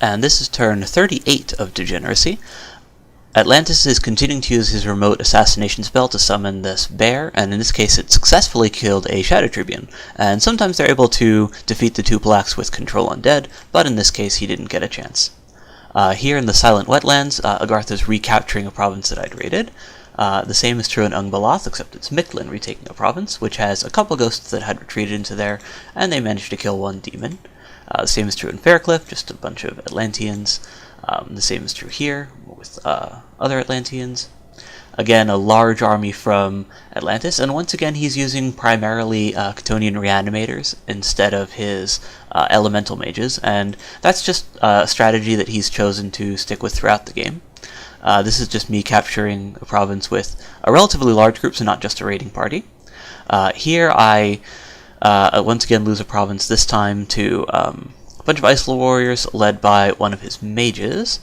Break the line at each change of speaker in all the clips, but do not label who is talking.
And this is turn 38 of Degeneracy. Atlantis is continuing to use his remote assassination spell to summon this bear, and in this case it successfully killed a Shadow Tribune. And sometimes they're able to defeat the two blacks with Control Undead, but in this case he didn't get a chance. Here in the Silent Wetlands, Agartha is recapturing a province that I'd raided. The same is true in Ungballath, except it's Mictlan retaking a province, which has a couple ghosts that had retreated into there, and they managed to kill one demon. The same is true in Faircliff, just a bunch of Atlanteans. The same is true here, with other Atlanteans. Again, a large army from Atlantis, and once again he's using primarily Chthonian Reanimators instead of his Elemental Mages, and that's just a strategy that he's chosen to stick with throughout the game. This is just me capturing a province with a relatively large group, so not just a raiding party. Here I once again lose a province, this time to a bunch of Ice Warriors led by one of his mages.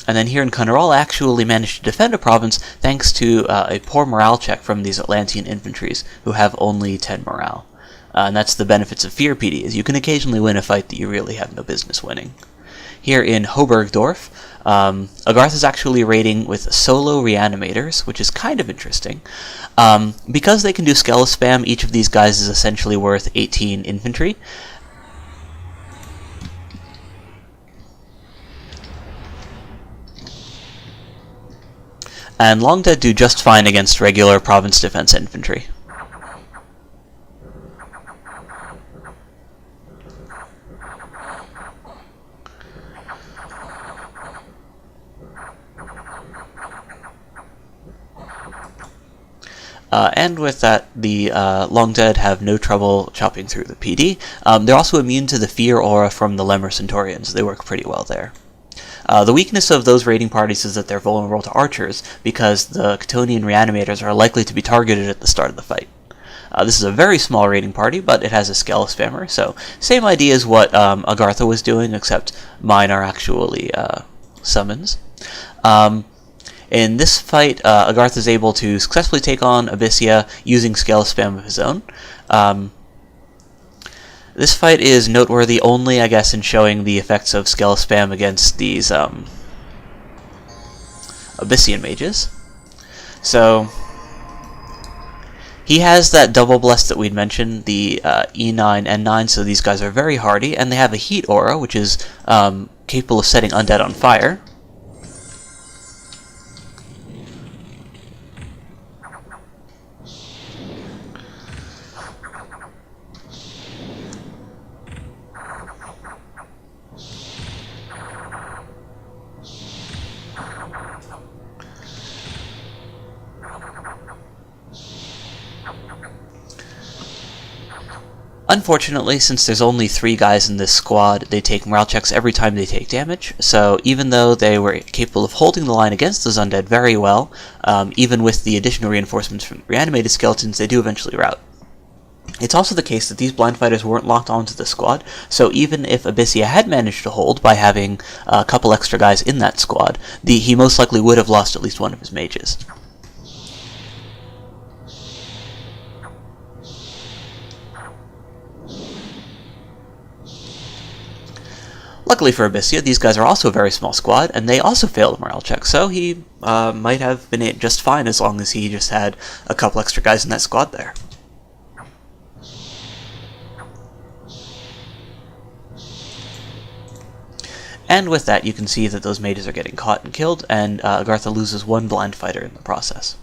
And then here in Kanaral, I actually managed to defend a province thanks to a poor morale check from these Atlantean infantries, who have only 10 morale. And that's the benefits of Fear PD, is you can occasionally win a fight that you really have no business winning. Here in Hobergdorf, Agartha is actually raiding with solo Reanimators, which is kind of interesting. Because they can do Skella spam, each of these guys is essentially worth 18 infantry. And Long Dead do just fine against regular province defense infantry. And with that, the Long Dead have no trouble chopping through the PD. They're also immune to the Fear Aura from the Lemur Centaurians. They work pretty well there. The weakness of those raiding parties is that they're vulnerable to archers, because the Chthonian Reanimators are likely to be targeted at the start of the fight. This is a very small raiding party, but it has a Skella spammer, so same idea as what Agartha was doing, except mine are actually summons. In this fight, Agartha is able to successfully take on Abyssia using Skella spam of his own. This fight is noteworthy only, I guess, in showing the effects of Skella spam against these Abyssian mages. So he has that double bless that we'd mentioned, the E9, N9, so these guys are very hardy, and they have a heat aura, which is capable of setting undead on fire. Unfortunately, since there's only 3 guys in this squad, they take morale checks every time they take damage, so even though they were capable of holding the line against those undead very well, even with the additional reinforcements from reanimated skeletons, they do eventually rout. It's also the case that these blind fighters weren't locked onto the squad, so even if Abyssia had managed to hold by having a couple extra guys in that squad, he most likely would have lost at least one of his mages. Luckily for Abyssia, these guys are also a very small squad, and they also failed a morale check, so he might have been just fine as long as he just had a couple extra guys in that squad there. And with that, you can see that those mages are getting caught and killed, and Agartha loses 1 blind fighter in the process.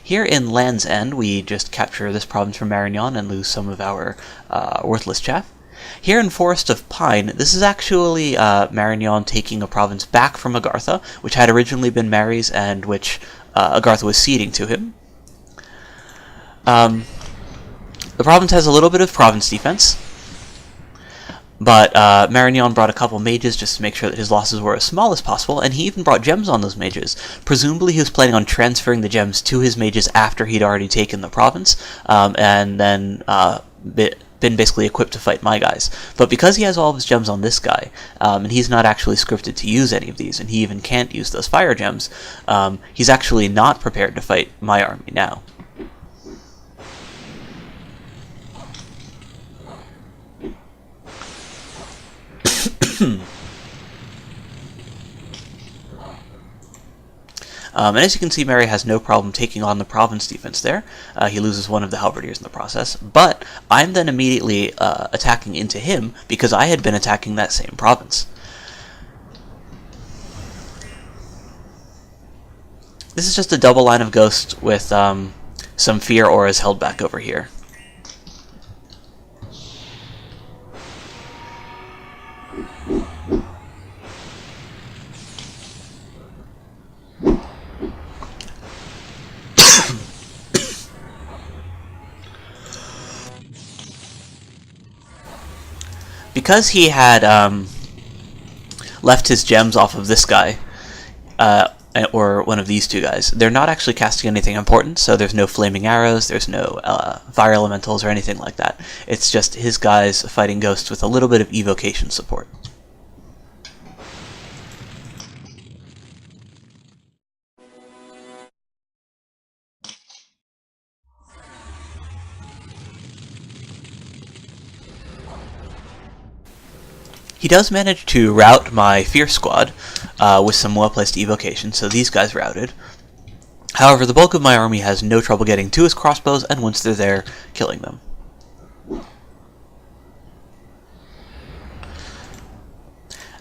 Here in Land's End, we just capture this province from Marignon and lose some of our worthless chaff. Here in Forest of Pine, this is actually Marignon taking a province back from Agartha, which had originally been Mary's and which Agartha was ceding to him. The province has a little bit of province defense, but Marignon brought a couple mages just to make sure that his losses were as small as possible, and he even brought gems on those mages. Presumably he was planning on transferring the gems to his mages after he'd already taken the province, and then been basically equipped to fight my guys. But because he has all of his gems on this guy, and he's not actually scripted to use any of these, and he even can't use those fire gems, he's actually not prepared to fight my army now. And as you can see, Mary has no problem taking on the province defense there. He loses one of the halberdiers in the process, but I'm then immediately attacking into him because I had been attacking that same province. This is just a double line of ghosts with some fear auras held back over here. Because he had left his gems off of this guy, or one of these two guys, they're not actually casting anything important, so there's no flaming arrows, there's no fire elementals or anything like that. It's just his guys fighting ghosts with a little bit of evocation support. He does manage to rout my Fierce Squad with some well-placed evocation, so these guys routed. However, the bulk of my army has no trouble getting to his crossbows, and once they're there, killing them.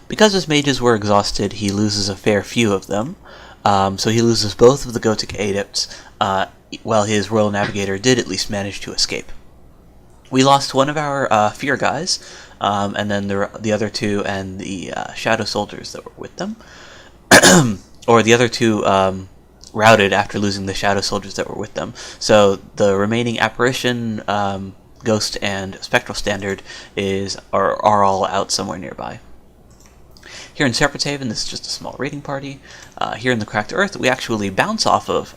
Because his mages were exhausted, he loses a fair few of them, so he loses both of the Gotic Adepts, while his Royal Navigator did at least manage to escape. We lost one of our Fear guys, and then the other two and the Shadow Soldiers that were with them. Or the other two routed after losing the Shadow Soldiers that were with them. So the remaining Apparition, Ghost, and Spectral Standard are all out somewhere nearby. Here in Serpenthaven, this is just a small raiding party. Here in the Cracked Earth, we actually bounce off of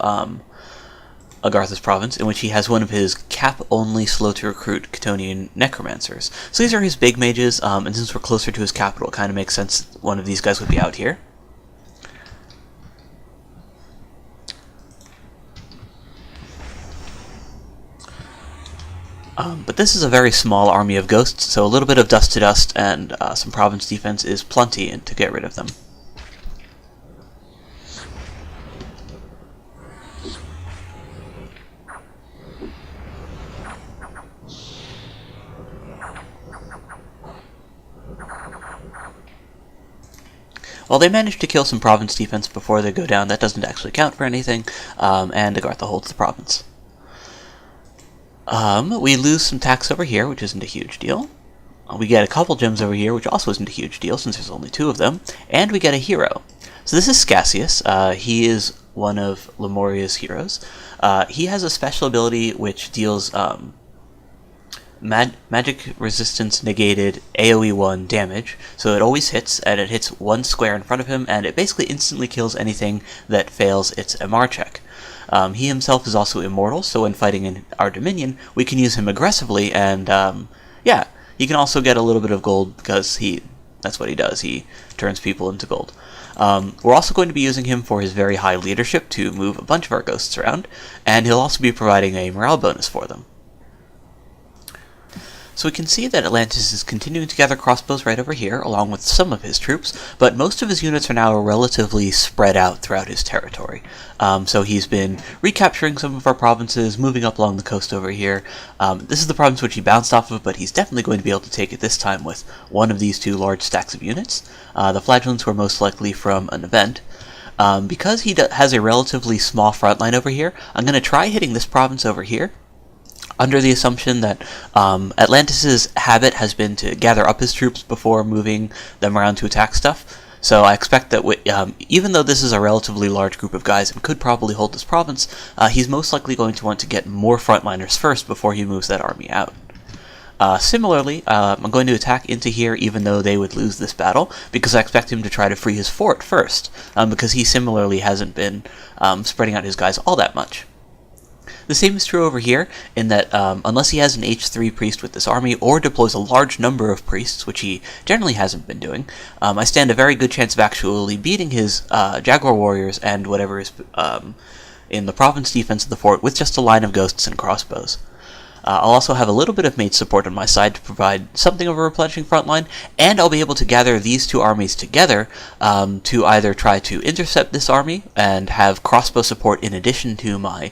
Agartha's province, in which he has one of his cap-only, slow-to-recruit Chthonian necromancers. So these are his big mages, and since we're closer to his capital, it kind of makes sense one of these guys would be out here. But this is a very small army of ghosts, so a little bit of dust to dust and some province defense is plenty to get rid of them. While they manage to kill some province defense before they go down, that doesn't actually count for anything, and Agartha holds the province. We lose some tax over here, which isn't a huge deal. We get a couple gems over here, which also isn't a huge deal, since there's only two of them. And we get a hero. So this is Scassius. He is one of Lemuria's heroes. He has a special ability which deals magic resistance negated AoE 1 damage. So it always hits, and it hits one square in front of him, and it basically instantly kills anything that fails its MR check. He himself is also immortal, so when fighting in our Dominion, we can use him aggressively, and yeah, he can also get a little bit of gold because that's what he does. He turns people into gold. We're also going to be using him for his very high leadership to move a bunch of our ghosts around, and he'll also be providing a morale bonus for them. So we can see that Atlantis is continuing to gather crossbows right over here, along with some of his troops, but most of his units are now relatively spread out throughout his territory. So he's been recapturing some of our provinces, moving up along the coast over here. This is the province which he bounced off of, but he's definitely going to be able to take it this time with one of these two large stacks of units. The flagellants were most likely from an event. Because he has a relatively small front line over here, I'm going to try hitting this province over here, under the assumption that Atlantis' habit has been to gather up his troops before moving them around to attack stuff. So I expect that even though this is a relatively large group of guys and could probably hold this province, he's most likely going to want to get more frontliners first before he moves that army out. Similarly, I'm going to attack into here even though they would lose this battle, because I expect him to try to free his fort first, because he similarly hasn't been spreading out his guys all that much. The same is true over here, in that unless he has an H3 priest with this army, or deploys a large number of priests, which he generally hasn't been doing, I stand a very good chance of actually beating his Jaguar warriors and whatever is in the province defense of the fort with just a line of ghosts and crossbows. I'll also have a little bit of mage support on my side to provide something of a replenishing front line, and I'll be able to gather these two armies together to either try to intercept this army and have crossbow support in addition to my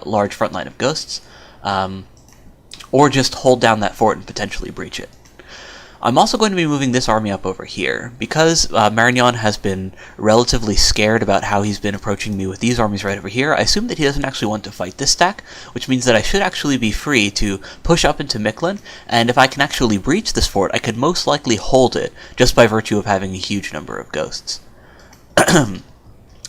large front line of ghosts, or just hold down that fort and potentially breach it. I'm also going to be moving this army up over here. Because Marignon has been relatively scared about how he's been approaching me with these armies right over here, I assume that he doesn't actually want to fight this stack, which means that I should actually be free to push up into Mictlan, and if I can actually breach this fort, I could most likely hold it, just by virtue of having a huge number of ghosts.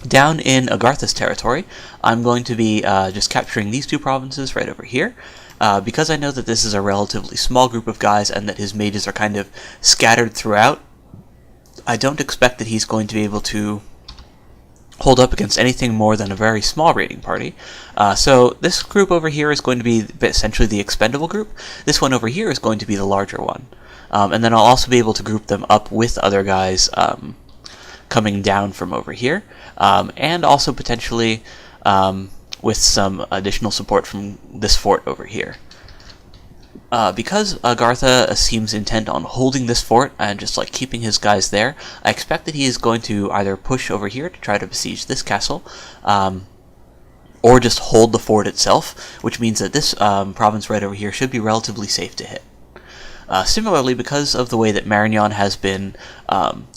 Down in Agartha's territory, I'm going to be just capturing these two provinces right over here. Because I know that this is a relatively small group of guys and that his mages are kind of scattered throughout, I don't expect that he's going to be able to hold up against anything more than a very small raiding party. So this group over here is going to be essentially the expendable group. This one over here is going to be the larger one. And then I'll also be able to group them up with other guys coming down from over here, and also potentially with some additional support from this fort over here. Because Agartha seems intent on holding this fort and just like keeping his guys there, I expect that he is going to either push over here to try to besiege this castle, or just hold the fort itself, which means that this province right over here should be relatively safe to hit. Similarly, because of the way that Marignon has been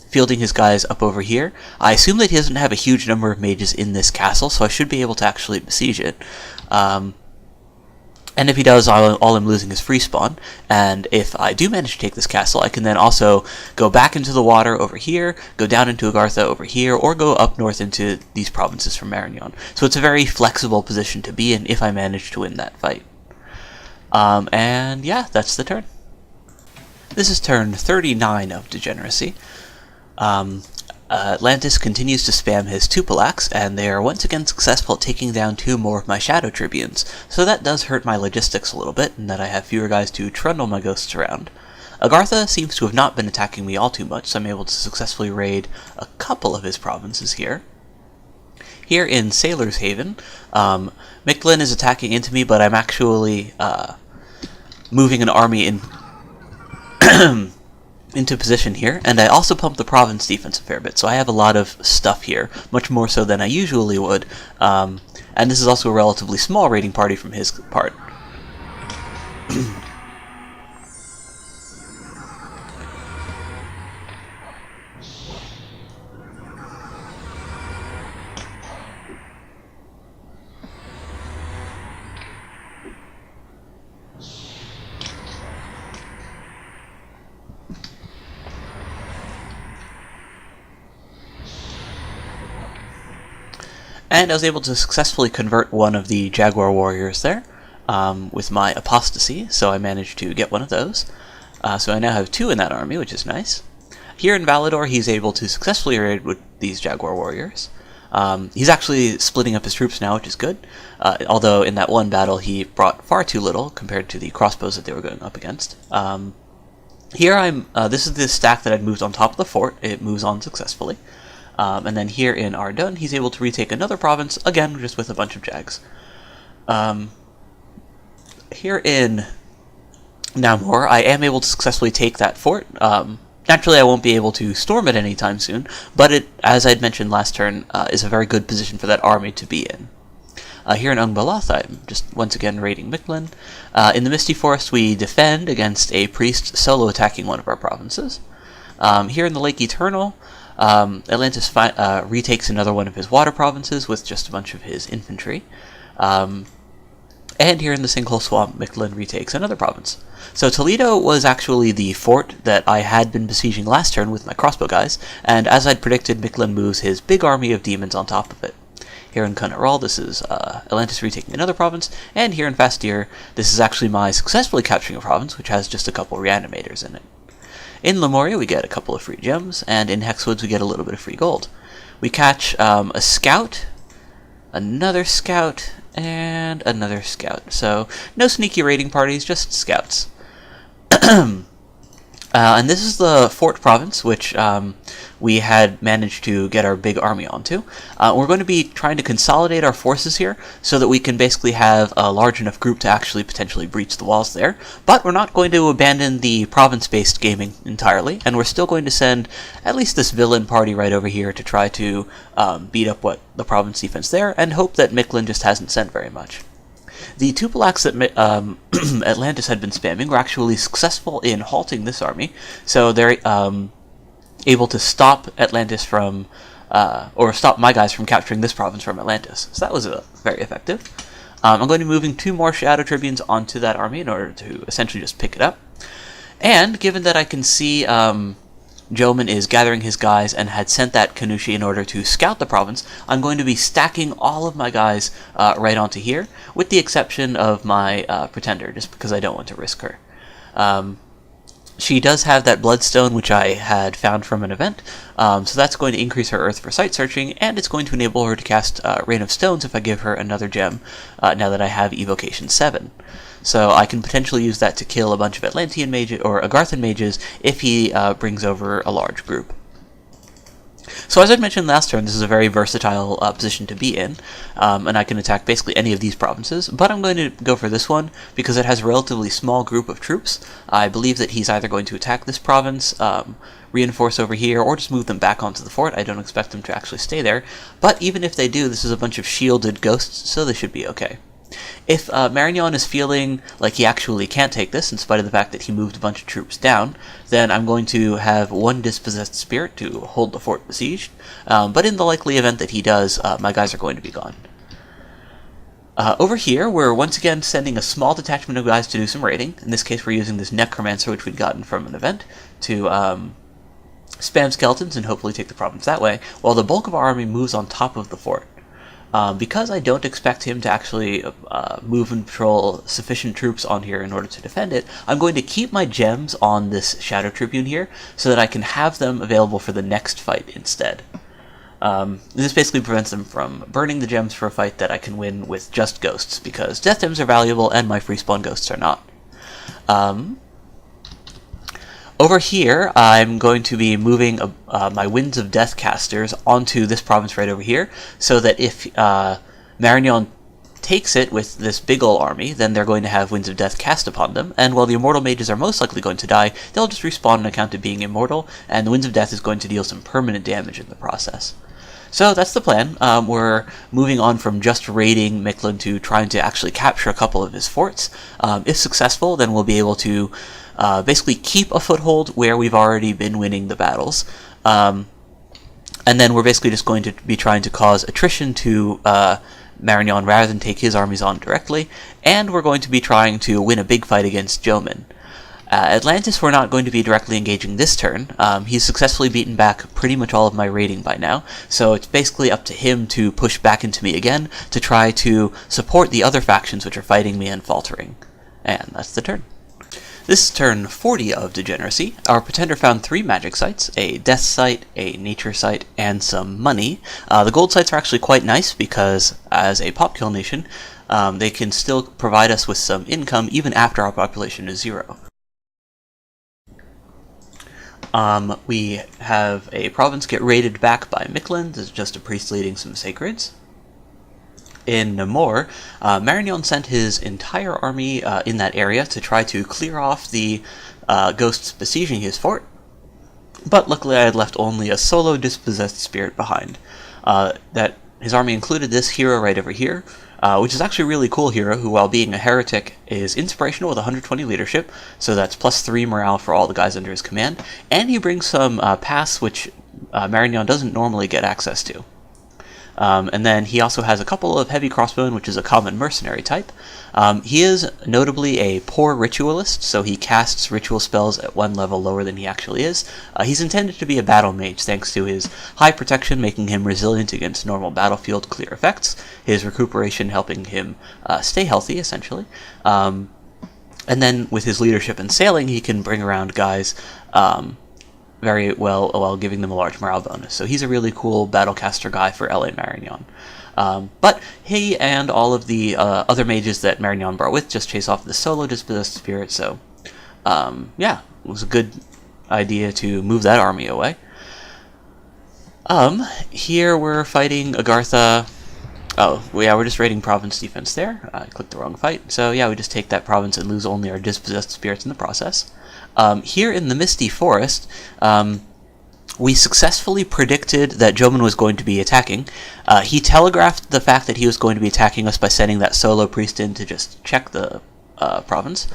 fielding his guys up over here, I assume that he doesn't have a huge number of mages in this castle, so I should be able to actually besiege it. And if he does, all I'm losing is free spawn, and if I do manage to take this castle, I can then also go back into the water over here, go down into Agartha over here, or go up north into these provinces from Marignon. So it's a very flexible position to be in if I manage to win that fight. And yeah, that's the turn. This is turn 39 of Degeneracy. Atlantis continues to spam his Tupalax, and they are once again successful at taking down two more of my Shadow Tribunes, so that does hurt my logistics a little bit, in that I have fewer guys to trundle my ghosts around. Agartha seems to have not been attacking me all too much, so I'm able to successfully raid a couple of his provinces here. Here in Sailor's Haven, Mictlan is attacking into me, but I'm actually moving an army in into position here, and I also pumped the province defense a fair bit, so I have a lot of stuff here, much more so than I usually would, and this is also a relatively small raiding party from his part. And I was able to successfully convert one of the Jaguar warriors there with my apostasy, so I managed to get one of those. So I now have two in that army, which is nice. Here in Valador, he's able to successfully raid with these Jaguar warriors. He's actually splitting up his troops now, which is good, although in that one battle he brought far too little compared to the crossbows that they were going up against. Here this is the stack that I'd moved on top of the fort. It moves on successfully. And then here in Ardun, he's able to retake another province, again, just with a bunch of Jags. Here in Namor, I am able to successfully take that fort. Naturally, I won't be able to storm it anytime soon, but it, as I'd mentioned last turn, is a very good position for that army to be in. Here in Ungballath, I'm just once again raiding Mictlan. In the Misty Forest, we defend against a priest solo attacking one of our provinces. Here in the Lake Eternal, Atlantis retakes another one of his water provinces with just a bunch of his infantry. And here in the Sinkhole Swamp, Mictlan retakes another province. So Toledo was actually the fort that I had been besieging last turn with my crossbow guys, and as I'd predicted, Mictlan moves his big army of demons on top of it. Here in Kunaral, this is Atlantis retaking another province, and here in Fastir, this is actually my successfully capturing a province, which has just a couple reanimators in it. In Lemuria, we get a couple of free gems, and in Hexwoods, we get a little bit of free gold. We catch a scout, another scout, and another scout. So, no sneaky raiding parties, just scouts. And this is the Fort Province, which we had managed to get our big army onto. We're going to be trying to consolidate our forces here so that we can basically have a large enough group to actually potentially breach the walls there. But we're not going to abandon the province-based gaming entirely, and we're still going to send at least this villain party right over here to try to beat up what the province defense there, and hope that Mictlan just hasn't sent very much. The Tupilaks that Atlantis had been spamming were actually successful in halting this army, so they're able to stop Atlantis from, or stop my guys from capturing this province from Atlantis. So that was very effective. I'm going to be moving 2 more Shadow Tribunes onto that army in order to essentially just pick it up. And given that I can see Jo Minh is gathering his guys and had sent that Kanushi in order to scout the province, I'm going to be stacking all of my guys right onto here, with the exception of my Pretender, just because I don't want to risk her. She does have that Bloodstone, which I had found from an event, so that's going to increase her Earth for site searching, and it's going to enable her to cast Rain of Stones if I give her another gem, now that I have Evocation 7. So I can potentially use that to kill a bunch of Atlantean mages, or Agarthan mages, if he brings over a large group. So as I mentioned last turn, this is a very versatile position to be in, and I can attack basically any of these provinces, but I'm going to go for this one because it has a relatively small group of troops. I believe that he's either going to attack this province, reinforce over here, or just move them back onto the fort. I don't expect them to actually stay there, but even if they do, this is a bunch of shielded ghosts, so they should be okay. If Marignon is feeling like he actually can't take this, in spite of the fact that he moved a bunch of troops down, then I'm going to have 1 Dispossessed Spirit to hold the fort besieged, but in the likely event that he does, my guys are going to be gone. Over here, we're once again sending a small detachment of guys to do some raiding. In this case, we're using this Necromancer, which we'd gotten from an event, to spam skeletons and hopefully take the province that way, while the bulk of our army moves on top of the fort. Because I don't expect him to actually move and patrol sufficient troops on here in order to defend it, I'm going to keep my gems on this Shadow Tribune here so that I can have them available for the next fight instead. This basically prevents them from burning the gems for a fight that I can win with just ghosts, because death gems are valuable and my free spawn ghosts are not. Over here, I'm going to be moving my Winds of Death casters onto this province right over here, so that if Marignon takes it with this big ol' army, then they're going to have Winds of Death cast upon them, and while the Immortal Mages are most likely going to die, they'll just respawn on account of being immortal, and the Winds of Death is going to deal some permanent damage in the process. So that's the plan. We're moving on from just raiding Mictlan to trying to actually capture a couple of his forts. If successful, then we'll be able to basically keep a foothold where we've already been winning the battles. And then we're basically just going to be trying to cause attrition to Marignon rather than take his armies on directly. And we're going to be trying to win a big fight against Jo Minh. Atlantis we're not going to be directly engaging this turn. He's successfully beaten back pretty much all of my raiding by now, so it's basically up to him to push back into me again to try to support the other factions which are fighting me and faltering. And that's the turn. This is turn 40 of Degeneracy. Our Pretender found 3 magic sites, a death site, a nature site, and some money. The gold sites are actually quite nice because, as a pop kill nation, they can still provide us with some income even after our population is 0. We have a province get raided back by Mictlan. This is just a priest leading some sacreds. In Namur, Marignon sent his entire army in that area to try to clear off the ghosts besieging his fort, but luckily I had left only a solo dispossessed spirit behind. That his army included this hero right over here, which is actually a really cool hero who, while being a heretic, is inspirational with 120 leadership, so that's +3 morale for all the guys under his command, and he brings some paths which Marignon doesn't normally get access to. And then he also has a couple of heavy crossbowmen, which is a common mercenary type. He is notably a poor ritualist, so he casts ritual spells at 1 level lower than he actually is. He's intended to be a battle mage thanks to his high protection making him resilient against normal battlefield clear effects, his recuperation helping him stay healthy, essentially. And then with his leadership and sailing, he can bring around guys very well while giving them a large morale bonus. So he's a really cool battlecaster guy for LA Marignon. But he and all of the other mages that Marignon brought with just chase off the solo dispossessed spirit, so yeah, it was a good idea to move that army away. Here we're fighting Agartha. Oh, yeah, we're just raiding province defense there. I clicked the wrong fight. So yeah, we just take that province and lose only our dispossessed spirits in the process. Here in the Misty Forest, we successfully predicted that Jo Minh was going to be attacking. He telegraphed the fact that he was going to be attacking us by sending that solo priest in to just check the province.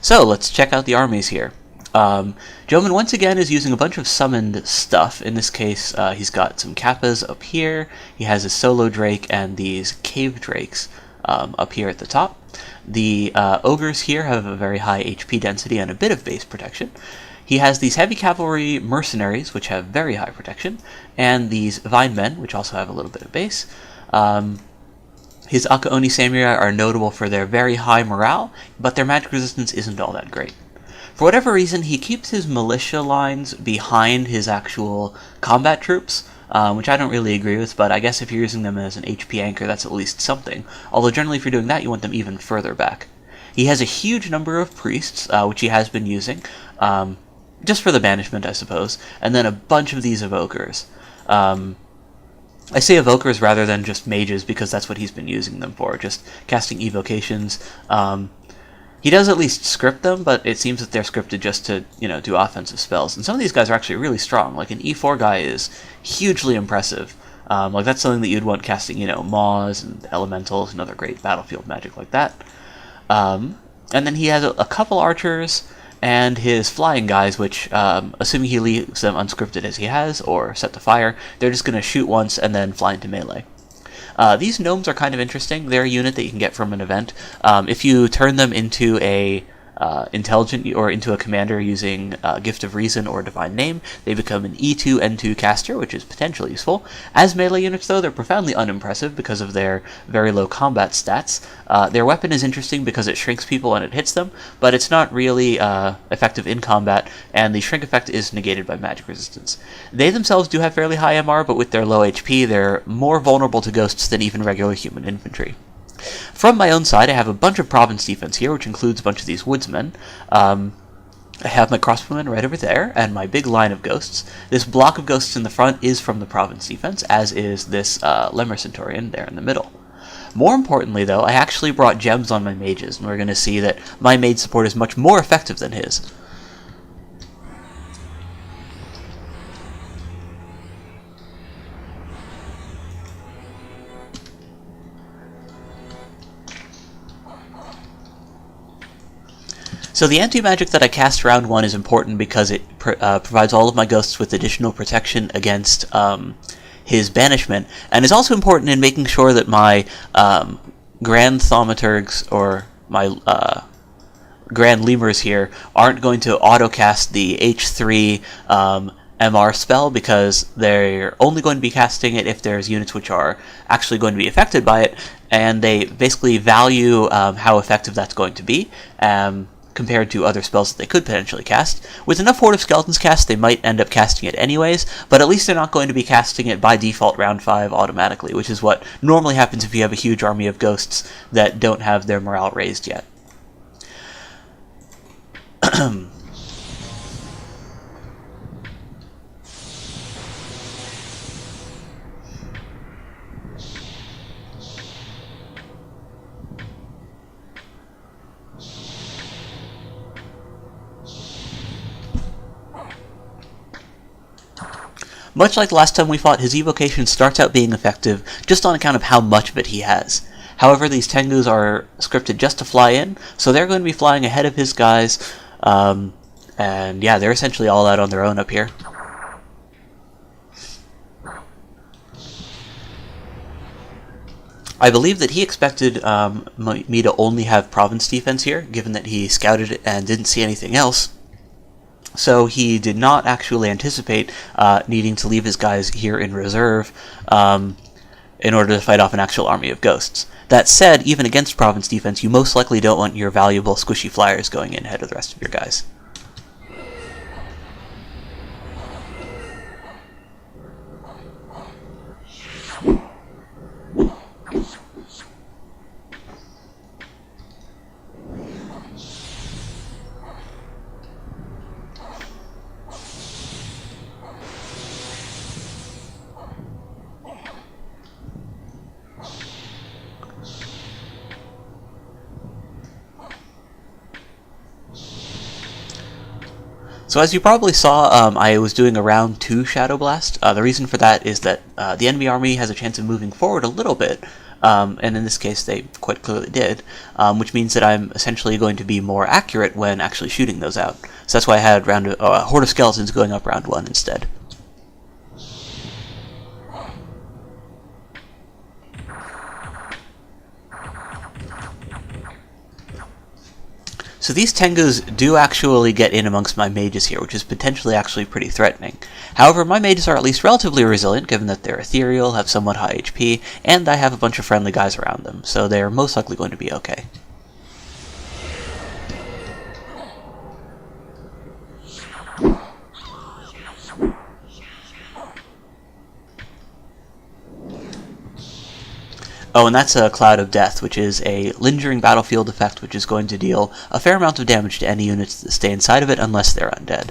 So let's check out the armies here. Jo Minh once again is using a bunch of summoned stuff. In this case, he's got some kappas up here. He has his solo drake and these cave drakes up here at the top. The ogres here have a very high HP density and a bit of base protection. He has these heavy cavalry mercenaries, which have very high protection, and these vine men, which also have a little bit of base. His Akaoni samurai are notable for their very high morale, but their magic resistance isn't all that great. For whatever reason, he keeps his militia lines behind his actual combat troops, which I don't really agree with, but I guess if you're using them as an HP anchor, that's at least something. Although generally if you're doing that, you want them even further back. He has a huge number of priests, which he has been using, just for the banishment, I suppose, and then a bunch of these evokers. I say evokers rather than just mages because that's what he's been using them for, just casting evocations. He does at least script them, but it seems that they're scripted just to, do offensive spells. And some of these guys are actually really strong. Like an E4 guy is hugely impressive. Like that's something that you'd want casting, Maws and Elementals and other great battlefield magic like that. And then he has a couple archers and his flying guys, which, assuming he leaves them unscripted as he has, or set to fire, they're just going to shoot once and then fly into melee. These gnomes are kind of interesting. They're a unit that you can get from an event. If you turn them into a intelligent or into a commander using Gift of Reason or Divine Name, they become an E2 N2 caster, which is potentially useful. As melee units, though, they're profoundly unimpressive because of their very low combat stats. Their weapon is interesting because it shrinks people and it hits them, but it's not really effective in combat, and the shrink effect is negated by magic resistance. They themselves do have fairly high MR, but with their low HP, they're more vulnerable to ghosts than even regular human infantry. From my own side, I have a bunch of province defense here, which includes a bunch of these woodsmen. I have my crossbowmen right over there, and my big line of ghosts. This block of ghosts in the front is from the province defense, as is this Lemur Centurion there in the middle. More importantly, though, I actually brought gems on my mages, and we're going to see that my mage support is much more effective than his. So the anti-magic that I cast round 1 is important because it provides all of my ghosts with additional protection against his banishment, and is also important in making sure that my Grand Thaumaturgs or my Grand Lemurs here aren't going to auto-cast the H3 MR spell, because they're only going to be casting it if there's units which are actually going to be affected by it, and they basically value how effective that's going to be. Compared to other spells that they could potentially cast. With enough Horde of Skeletons cast, they might end up casting it anyways, but at least they're not going to be casting it by default round 5 automatically, which is what normally happens if you have a huge army of ghosts that don't have their morale raised yet. Much like the last time we fought, his evocation starts out being effective just on account of how much of it he has. However, these Tengus are scripted just to fly in, so they're going to be flying ahead of his guys, and yeah, they're essentially all out on their own up here. I believe that he expected me to only have province defense here, given that he scouted it and didn't see anything else. So he did not actually anticipate needing to leave his guys here in reserve in order to fight off an actual army of ghosts. That said, even against province defense, you most likely don't want your valuable squishy flyers going in ahead of the rest of your guys. So as you probably saw, I was doing a round 2 Shadow Blast. The reason for that is that the enemy army has a chance of moving forward a little bit, and in this case they quite clearly did, which means that I'm essentially going to be more accurate when actually shooting those out. So that's why I had Horde of Skeletons going up round 1 instead. So these Tengus do actually get in amongst my mages here, which is potentially actually pretty threatening. However, my mages are at least relatively resilient, given that they're ethereal, have somewhat high HP, and I have a bunch of friendly guys around them, so they're most likely going to be okay. Oh, and that's a Cloud of Death, which is a lingering battlefield effect which is going to deal a fair amount of damage to any units that stay inside of it unless they're undead.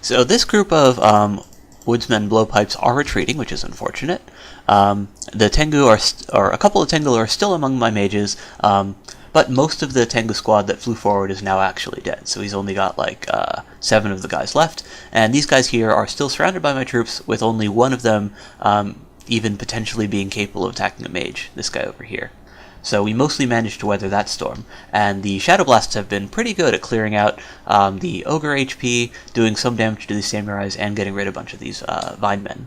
So this group of woodsmen blowpipes are retreating, which is unfortunate. The Tengu or a couple of Tengu are still among my mages, but most of the Tengu squad that flew forward is now actually dead. So he's only got like 7 of the guys left, and these guys here are still surrounded by my troops, with only one of them even potentially being capable of attacking a mage. This guy over here. So we mostly managed to weather that storm, and the Shadow Blasts have been pretty good at clearing out the Ogre HP, doing some damage to the Samurais, and getting rid of a bunch of these Vine Men.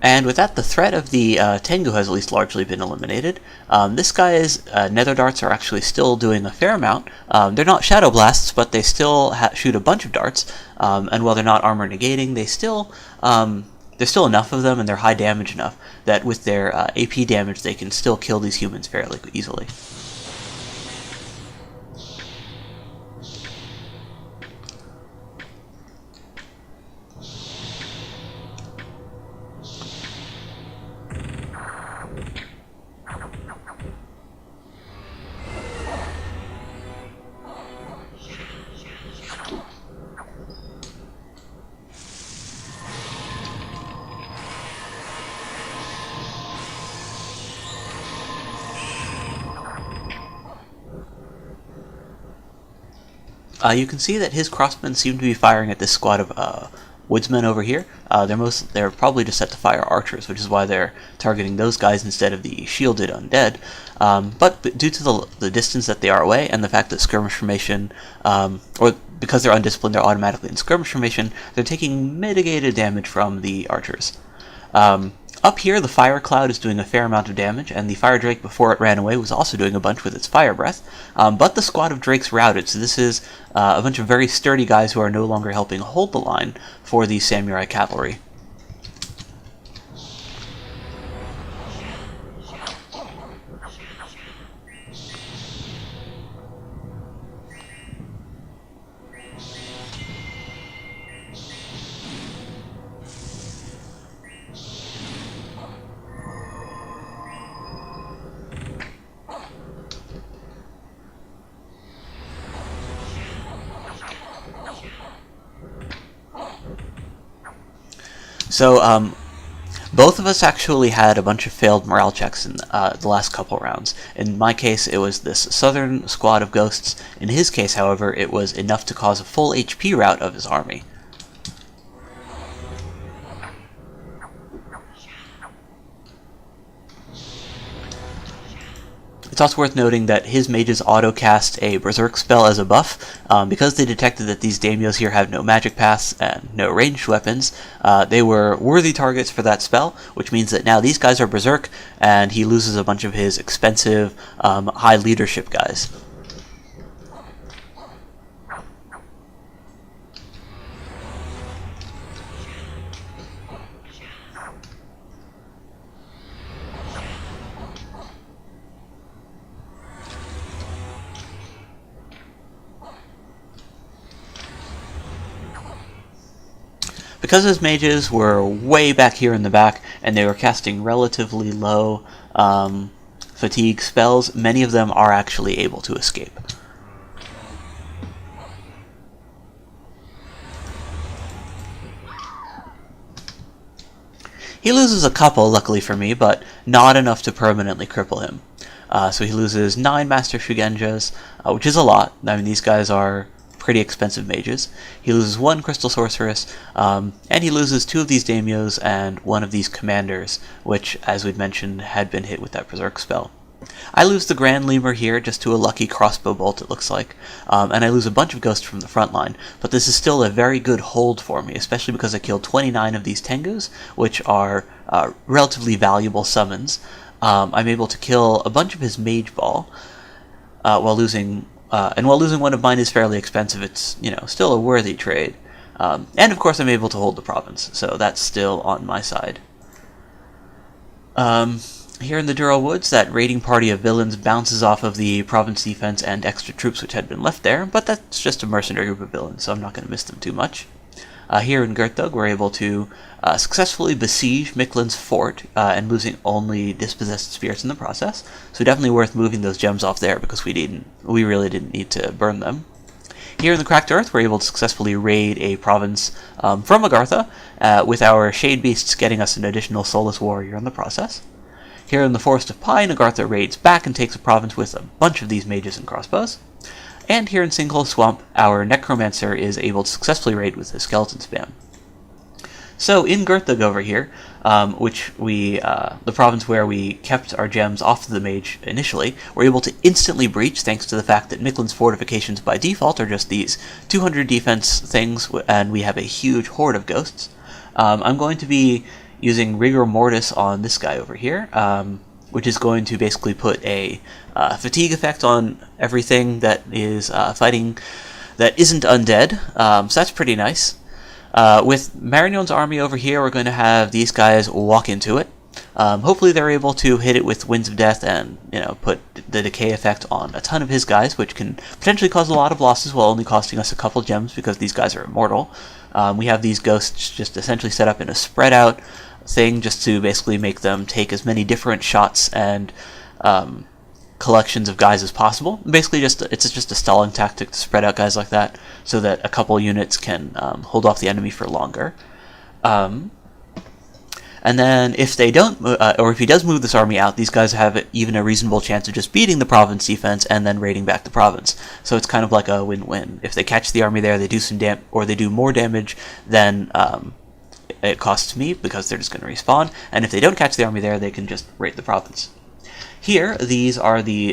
And with that, the threat of the Tengu has at least largely been eliminated. This guy's Nether Darts are actually still doing a fair amount. They're not Shadow Blasts, but they still shoot a bunch of darts, and while they're not armor negating, there's still enough of them, and they're high damage enough that with their AP damage they can still kill these humans fairly easily. You can see that his crossmen seem to be firing at this squad of woodsmen over here. They're probably just set to fire archers, which is why they're targeting those guys instead of the shielded undead. But due to the distance that they are away, and the fact that skirmish formation, or because they're undisciplined, they're automatically in skirmish formation, they're taking mitigated damage from the archers. Up here, the Fire Cloud is doing a fair amount of damage, and the Fire Drake, before it ran away, was also doing a bunch with its Fire Breath, but the squad of Drakes routed, so this is a bunch of very sturdy guys who are no longer helping hold the line for the Samurai Cavalry. So, both of us actually had a bunch of failed morale checks in the last couple rounds. In my case, it was this southern squad of ghosts. In his case, however, it was enough to cause a full HP rout of his army. It's also worth noting that his mages auto-cast a Berserk spell as a buff. Because they detected that these daimios here have no magic paths and no ranged weapons, they were worthy targets for that spell, which means that now these guys are Berserk, and he loses a bunch of his expensive, high leadership guys. Because his mages were way back here in the back, and they were casting relatively low fatigue spells, many of them are actually able to escape. He loses a couple, luckily for me, but not enough to permanently cripple him. So he loses 9 Master Shugenjas, which is a lot. I mean, these guys are pretty expensive mages. He loses 1 Crystal Sorceress, and he loses 2 of these daimios and 1 of these commanders, which, as we'd mentioned, had been hit with that Berserk spell. I lose the Grand Lemur here just to a lucky crossbow bolt, it looks like, and I lose a bunch of ghosts from the front line, but this is still a very good hold for me, especially because I killed 29 of these Tengus, which are relatively valuable summons. I'm able to kill a bunch of his Mage Ball, while losing 1 of mine is fairly expensive. It's, still a worthy trade. And of course I'm able to hold the province, so that's still on my side. Here in the Dural Woods, that raiding party of villains bounces off of the province defense and extra troops which had been left there, but that's just a mercenary group of villains, so I'm not going to miss them too much. Here in Gerthug, we're able to successfully besiege Miklin's fort, and losing only dispossessed spirits in the process. So definitely worth moving those gems off there because we really didn't need to burn them. Here in the Cracked Earth, we're able to successfully raid a province from Agartha, with our Shade Beasts getting us an additional Soulless Warrior in the process. Here in the Forest of Pine, Agartha raids back and takes a province with a bunch of these mages and crossbows. And here in Sinkhole Swamp, our Necromancer is able to successfully raid with his skeleton spam. So in Gerthug over here, the province where we kept our gems off the mage initially, we're able to instantly breach thanks to the fact that Miklin's fortifications by default are just these 200 defense things, and we have a huge horde of ghosts. I'm going to be using Rigor Mortis on this guy over here, which is going to basically put a fatigue effect on everything that is fighting that isn't undead, so that's pretty nice. With Marignon's army over here, we're going to have these guys walk into it. Hopefully they're able to hit it with Winds of Death and, put the decay effect on a ton of his guys, which can potentially cause a lot of losses while only costing us a couple gems because these guys are immortal. We have these ghosts just essentially set up in a spread out thing just to basically make them take as many different shots and collections of guys as possible. Basically, it's just a stalling tactic to spread out guys like that, so that a couple units can hold off the enemy for longer. And then if they don't, or if he does move this army out, these guys have even a reasonable chance of just beating the province defense and then raiding back the province. So it's kind of like a win-win. If they catch the army there, they do some or they do more damage than it costs me because they're just going to respawn. And if they don't catch the army there, they can just raid the province. Here, these are the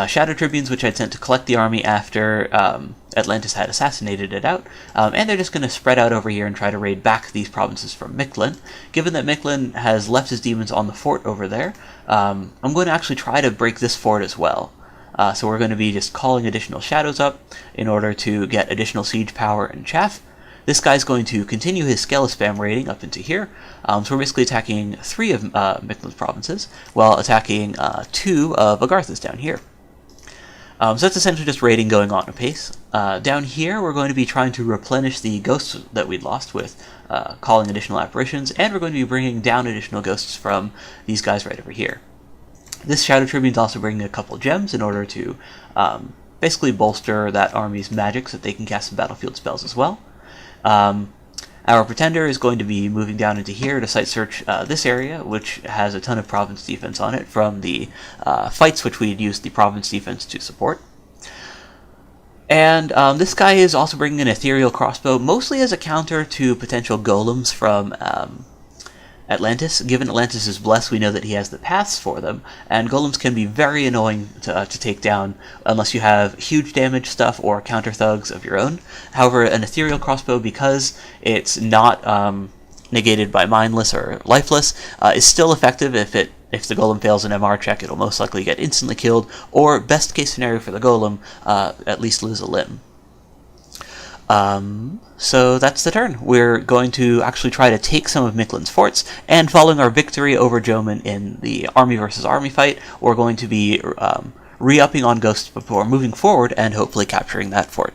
Shadow Tribunes which I'd sent to collect the army after Atlantis had assassinated it out, and they're just going to spread out over here and try to raid back these provinces from Miklin. Given that Miklin has left his demons on the fort over there, I'm going to actually try to break this fort as well. So we're going to be just calling additional shadows up in order to get additional siege power and chaff. This guy's going to continue his Skeleспam raiding up into here, so we're basically attacking 3 of Miklin's provinces, while attacking 2 of Agartha's down here. So that's essentially just raiding going on apace. Down here, we're going to be trying to replenish the ghosts that we'd lost with calling additional apparitions, and we're going to be bringing down additional ghosts from these guys right over here. This Shadow Tribune's also bringing a couple gems in order to basically bolster that army's magic so that they can cast some battlefield spells as well. Our Pretender is going to be moving down into here to site search this area, which has a ton of province defense on it from the fights which we had used the province defense to support. And this guy is also bringing an ethereal crossbow, mostly as a counter to potential golems from Atlantis. Given Atlantis is blessed, we know that he has the paths for them, and golems can be very annoying to take down unless you have huge damage stuff or counter thugs of your own. However, an ethereal crossbow, because it's not negated by mindless or lifeless, is still effective. If the golem fails an MR check, it'll most likely get instantly killed, or best case scenario for the golem, at least lose a limb. So that's the turn. We're going to actually try to take some of Miklin's forts, and following our victory over Jo Minh in the army versus army fight, we're going to be re-upping on Ghost before moving forward and hopefully capturing that fort.